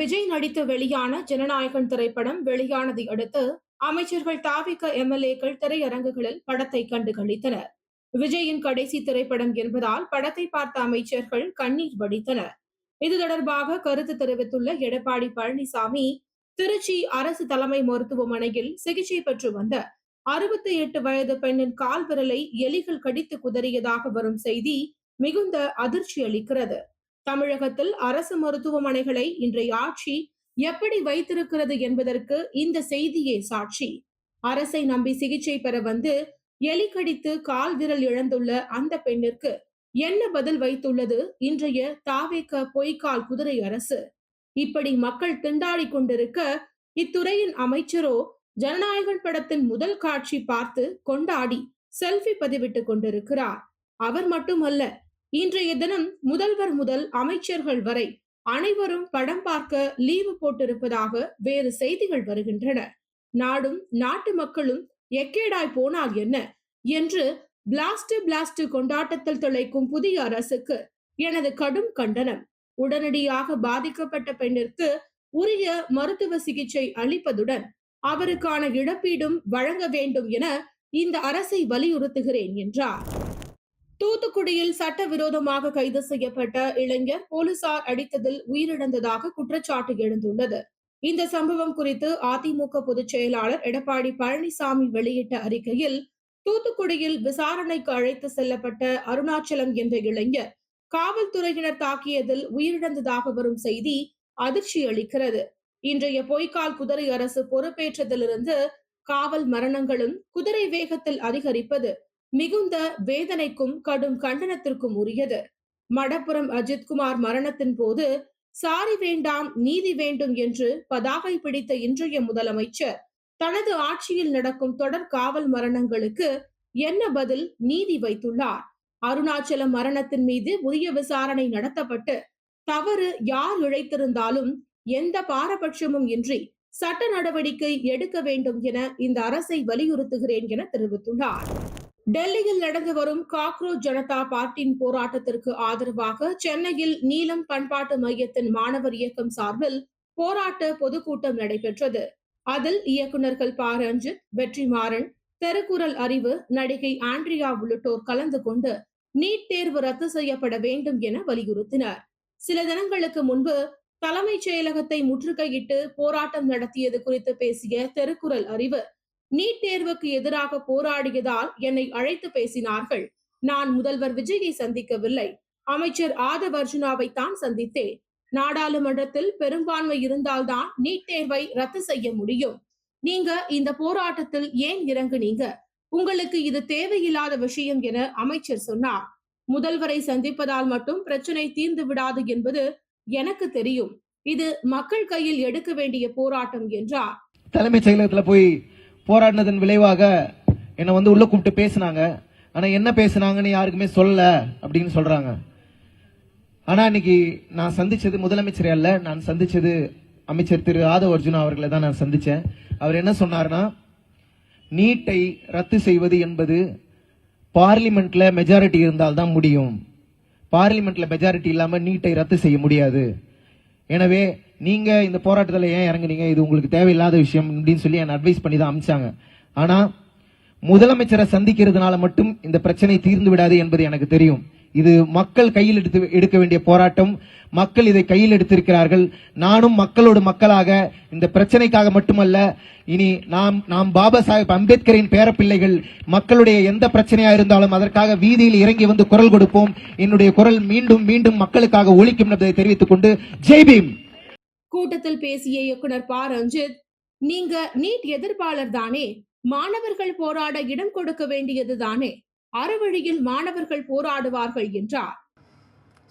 விஜய் நடித்து வெளியான ஜனநாயகன் திரைப்படம் வெளியானதை அடுத்து அமைச்சர்கள் தாவிக எம்எல்ஏக்கள் திரையரங்குகளில் படத்தை கண்டு களித்தனர். விஜயின் கடைசி திரைப்படம் என்பதால் படத்தை பார்த்த அமைச்சர்கள் கண்ணீர் வடித்தனர். இது தொடர்பாக கருத்து தெரிவித்துள்ள எடப்பாடி பழனிசாமி, திருச்சி அரசு தலைமை மருத்துவமனையில் சிகிச்சை பெற்று வந்த 68 வயது பெண்ணின் கால் விரலை எலிகள் கடித்து குதறியதாக வரும் செய்தி மிகுந்த அதிர்ச்சி அளிக்கிறது. தமிழகத்தில் அரசு மருத்துவமனைகளை இன்றைய ஆட்சி எப்படி வைத்திருக்கிறது என்பதற்கு இந்த செய்தியே சாட்சி. அரசை நம்பி சிகிச்சை பெற வந்து எலி கடித்து கால் விரல் இழந்துள்ள அந்த பெண்ணிற்கு என்ன பதில் வைத்துள்ளது இன்றைய தாவேக பொய்க்கால் குதிரை அரசு? இப்படி மக்கள் திண்டாடி கொண்டிருக்க இத்துறையின் அமைச்சரோ ஜனநாயகன் படத்தின் முதல் காட்சி பார்த்து கொண்டாடி செல்ஃபி பதிவிட்டுக் கொண்டிருக்கிறார். அவர் மட்டுமல்ல, இன்றைய தினம் முதல்வர் முதல் அமைச்சர்கள் வரை அனைவரும் படம் பார்க்க லீவு போட்டிருப்பதாக வேறு செய்திகள் வருகின்றன. நாடும் நாட்டு மக்களும் எக்கேடாய் போனால் என்ன என்று பிளாஸ்ட் கொண்டாட்டத்தில் திளைக்கும் புதிய அரசுக்கு எனது கடும் கண்டனம். உடனடியாக பாதிக்கப்பட்ட பெண்ணிற்கு உரிய மருத்துவ சிகிச்சை அளிப்பதுடன் அவருக்கான இழப்பீடும் வழங்க வேண்டும் என இந்த அரசை வலியுறுத்துகிறேன் என்றார். தூத்துக்குடியில் சட்டவிரோதமாக கைது செய்யப்பட்ட இளைஞர் போலீசார் அடித்ததில் உயிரிழந்ததாக குற்றச்சாட்டு எழுந்துள்ளது. இந்த சம்பவம் குறித்து அதிமுக பொதுச் செயலாளர் எடப்பாடி பழனிசாமி வெளியிட்ட அறிக்கையில், தூத்துக்குடியில் விசாரணைக்கு அழைத்து செல்லப்பட்ட அருணாச்சலம் என்ற இளைஞர் காவல்துறையினர் தாக்கியதில் உயிரிழந்ததாக வரும் செய்தி அதிர்ச்சி அளிக்கிறது. இன்றைய பொய்க்கால் குதிரை அரசு பொறுப்பேற்றதிலிருந்து காவல் மரணங்களும் குதிரை வேகத்தில் அதிகரிப்பது மிகுந்த வேதனைக்கும் கடும் கண்டனத்திற்கும் உரியது. மடப்புரம் அஜித்குமார் மரணத்தின் போது சாரி வேண்டாம் நீதி வேண்டும் என்று பதாகை பிடித்த இன்றைய முதலமைச்சர் தனது ஆட்சியில் நடக்கும் தொடர் காவல் மரணங்களுக்கு என்ன பதில் நீதி வைத்துள்ளார்? அருணாச்சலம் மரணத்தின் மீது உரிய விசாரணை நடத்தப்பட்டு தவறு யார் இழைத்திருந்தாலும் எந்த பாரபட்சமும் இன்றி சட்ட நடவடிக்கை எடுக்க வேண்டும் என இந்த அரசை வலியுறுத்துகிறேன் என தெரிவித்துள்ளார். டெல்லியில் நடந்து வரும் காக்ரோச் ஜனதா பார்ட்டியின் போராட்டத்திற்கு ஆதரவாக சென்னையில் நீலம் பண்பாட்டு மையத்தின் மாணவர் இயக்கம் சார்பில் போராட்ட பொதுக்கூட்டம் நடைபெற்றது. அதில் இயக்குநர்கள் ப. ரஞ்சித், வெற்றிமாறன், தெருக்குறள் அறிவு, நடிகை ஆண்ட்ரியா உள்ளிட்டோர் கலந்து கொண்டு நீட் தேர்வு ரத்து செய்யப்பட வேண்டும் என வலியுறுத்தினர். சில தினங்களுக்கு முன்பு தலைமைச் செயலகத்தை முற்றுகையிட்டு போராட்டம் நடத்தியது குறித்து பேசிய தெருக்குறள் அறிவு, நீட் தேர்வுக்கு எதிராக போராடியதால் என்னை அழைத்து பேசினார்கள். நான் முதல்வர் விஜயை சந்திக்கவில்லை, அமைச்சர் ஆதவ் அர்ஜுனாவை தான் சந்தித்தேன். நாடாளுமன்றத்தில் பெரும்பான்மை இருந்தால்தான் நீட் தேர்வை ரத்து செய்ய முடியும். நீங்க இந்த போராட்டத்தில் ஏன் இறங்குனீங்க? உங்களுக்கு இது தேவையில்லாத விஷயம் என அமைச்சர் சொன்னார். முதல்வரை சந்திப்பதால் மட்டும் பிரச்சனை தீர்ந்து விடாது என்பது எனக்கு தெரியும். இது மக்கள் கையில் எடுக்க வேண்டிய போராட்டம் என்றார். தலைமைச் செயலகத்துல போய் போராடினதன் விளைவாக என்னை உள்ள கூப்பிட்டு பேசினாங்க. ஆனா என்ன பேசினாங்கன்னு யாருக்குமே சொல்லல அப்படின்னு சொல்றாங்க. ஆனா இன்னைக்கு நான் சந்திச்சது முதலமைச்சர் அல்ல, நான் சந்திச்சது அமைச்சர் திரு ஆதவ் அர்ஜுனா அவர்களை தான் நான் சந்திச்சேன். அவர் என்ன சொன்னார்னா, நீட்டை ரத்து செய்வது என்பது பார்லிமெண்ட்ல மெஜாரிட்டி இருந்தால் தான் முடியும். பார்லிமெண்ட்ல மெஜாரிட்டி இல்லாம நீட்டை ரத்து செய்ய முடியாது. எனவே நீங்க இந்த போராட்டத்தில் ஏன் இறங்குனீங்க, இது உங்களுக்கு தேவையில்லாத விஷயம் அப்படின்னு சொல்லி என்ன அட்வைஸ் பண்ணி தான் அமிச்சாங்க. ஆனா முதலமைச்சரை சந்திக்கிறதுனால மட்டும் இந்த பிரச்சனை தீர்ந்து விடாது என்பது எனக்கு தெரியும். இது மக்கள் கையில் எடுக்க வேண்டிய போராட்டம். மக்கள் இதை கையில் எடுத்திருக்கிறார்கள். நானும் மக்களோடு மக்களாக இந்த பிரச்சனைக்காக மட்டுமல்ல, இனி நாம் பாபா சாஹேப் அம்பேத்கரின் பேரப்பிள்ளைகள். மக்களுடைய எந்த பிரச்சனையா இருந்தாலும் அதற்காக வீதியில் இறங்கி வந்து குரல் கொடுப்போம். என்னுடைய குரல் மீண்டும் மீண்டும் மக்களுக்காக ஒலிக்கும் என்பதை தெரிவித்துக் கொண்டு ஜெய் பீம். கூட்டத்தில் பேசிய இயக்குனர் ப. ரஞ்சித், நீங்க நீட் எதிர்ப்பாளர் தானே, மாணவர்கள் போராட இடம் கொடுக்க வேண்டியது தானே, அறவழியில் மாணவர்கள் போராடுவார்கள் என்றார்.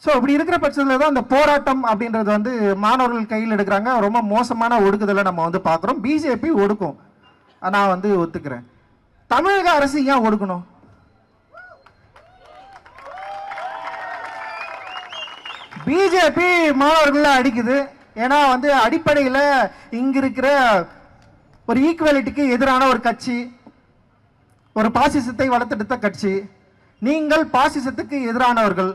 ஸோ அப்படி இருக்கிற பட்சத்தில் தான் இந்த போராட்டம் அப்படின்றது மாணவர்கள் கையில் எடுக்கிறாங்க. ரொம்ப மோசமான ஒடுக்குதலை நம்ம பார்க்குறோம். பிஜேபி ஒடுக்கும், நான் ஒத்துக்கிறேன். தமிழக அரசு ஏன் ஒடுக்கணும்? பிஜேபி மாணவர்களை அடிக்குது. ஏன்னா அடிப்படையில் இங்க இருக்கிற ஒரு ஈக்குவாலிட்டிக்கு எதிரான ஒரு கட்சி, ஒரு பாசிசத்தை வளர்த்தெடுத்த கட்சி. நீங்கள் பாசிசத்துக்கு எதிரானவர்கள்.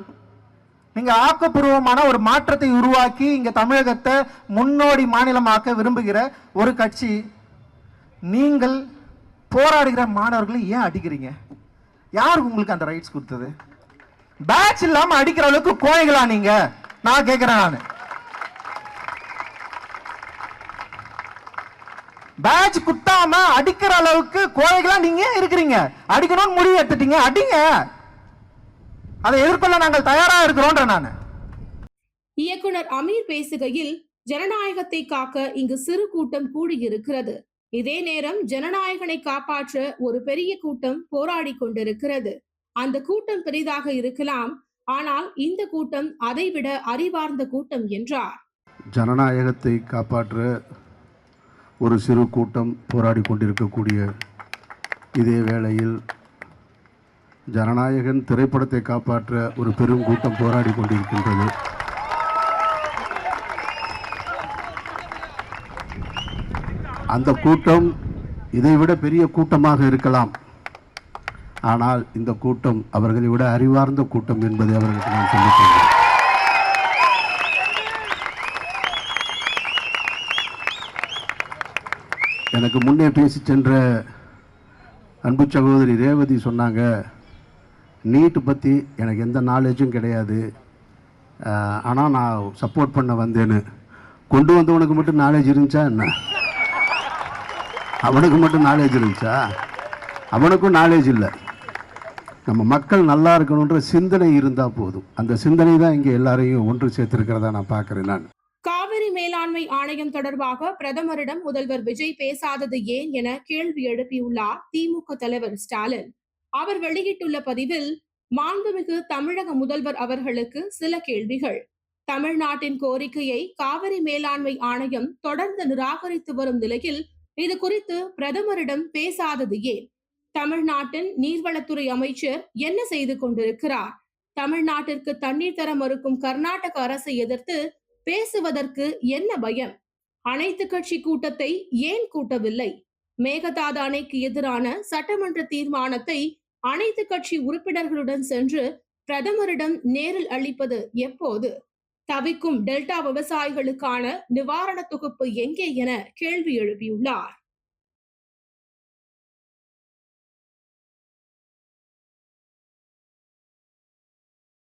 நீங்க ஆக்கப்பூர்வமான ஒரு மாற்றத்தை உருவாக்கி இங்க தமிழகத்தை முன்னோடி மாநிலமாக்க விரும்புகிற ஒரு கட்சி. நீங்கள் போராடுகிற மாணவர்களை ஏன் அடிக்கிறீங்க? யார் உங்களுக்கு அந்த ரைட்ஸ் கொடுத்தது? பேட்ச் இல்லாம அடிக்கிற அளவுக்கு கோழைகளா நீங்க? நான் கேட்கிறேன். நான் பேட்ச் குத்தாம அடிக்கிற அளவுக்கு கோழைகளா நீங்க இருக்கிறீங்க. அடிக்கணும்னு முடிவு எடுத்துட்டீங்க, அடிங்க. அதை எதிர்கொள்ள நாங்கள் தயாரா இருக்கிறோம். நான் இயக்குனர் அமீர் பேசுகையில், ஜனநாயகத்தை காக்க இங்கு சிறு கூட்டம் கூடியிருக்கிறது. இதே நேரம் ஜனநாயகனை காப்பாற்ற ஒரு பெரிய கூட்டம் போராடி கொண்டிருக்கிறது. அந்த கூட்டம் பெரிதாக இருக்கலாம், ஆனால் இந்த கூட்டம் அதைவிட அறிவார்ந்த கூட்டம் என்றார். ஜனநாயகத்தை காப்பாற்ற ஒரு சிறு கூட்டம் போராடி கொண்டிருக்கக்கூடிய இதே வேளையில் ஜனநாயகன் திரைப்படத்தை காப்பாற்ற ஒரு பெரும் கூட்டம் போராடி கொண்டிருக்கின்றது. அந்த கூட்டம் இதைவிட பெரிய கூட்டமாக இருக்கலாம், ஆனால் இந்த கூட்டம் அவர்களை விட அறிவார்ந்த கூட்டம் என்பதை அவர்களுக்கு நான் சொல்லிக்கொள்கிறேன். எனக்கு முன்னே பேசி சென்ற அன்பு சகோதரி ரேவதி சொன்னாங்க, நீட்டு பற்றி எனக்கு எந்த நாலேஜும் கிடையாது, ஆனால் நான் சப்போர்ட் பண்ண வந்தேன்னு. கொண்டு வந்தவனுக்கு மட்டும் நாலேஜ் இருந்துச்சா என்ன? அவனுக்கு மட்டும் நாலேஜ் இருந்துச்சா? அவனுக்கும் நாலேஜ் இல்லை. நம்ம மக்கள் நல்லா இருக்கணுன்ற சிந்தனை இருந்தால் போதும். அந்த சிந்தனை தான் இங்கே எல்லாரையும் ஒன்று சேர்த்திருக்கிறதா நான் பார்க்குறேன். நான் காவிரி மேலாண்மை ஆணையம் தொடர்பாக பிரதமரிடம் முதல்வர் விஜய் பேசாதது ஏன் என கேள்வி எழுப்பியுள்ளார் திமுக தலைவர் ஸ்டாலின். அவர் வெளியிட்டுள்ள பதிவில், மாண்புமிகு தமிழக முதல்வர் அவர்களுக்கு சில கேள்விகள். தமிழ்நாட்டின் கோரிக்கையை காவிரி மேலாண்மை ஆணையம் தொடர்ந்து நிராகரித்து வரும் நிலையில் இது குறித்து பிரதமரிடம் பேசாதது ஏன்? தமிழ்நாட்டின் நீர்வளத்துறை அமைச்சர் என்ன செய்து கொண்டிருக்கிறார்? தமிழ்நாட்டிற்கு தண்ணீர் தர மறுக்கும் கர்நாடக அரசை எதிர்த்து பேசுவதற்கு என்ன பயம்? அனைத்து கட்சி கூட்டத்தை ஏன் கூட்டவில்லை? மேகதாது அணைக்கு எதிரான சட்டமன்ற தீர்மானத்தை அனைத்து கட்சி உறுப்பினர்களுடன் சென்று பிரதமரிடம் நேரில் அளிப்பது எப்போது? தவிக்கும் டெல்டா விவசாயிகளுக்கான நிவாரண தொகுப்பு எங்கே என கேள்வி எழுப்பியுள்ளார்.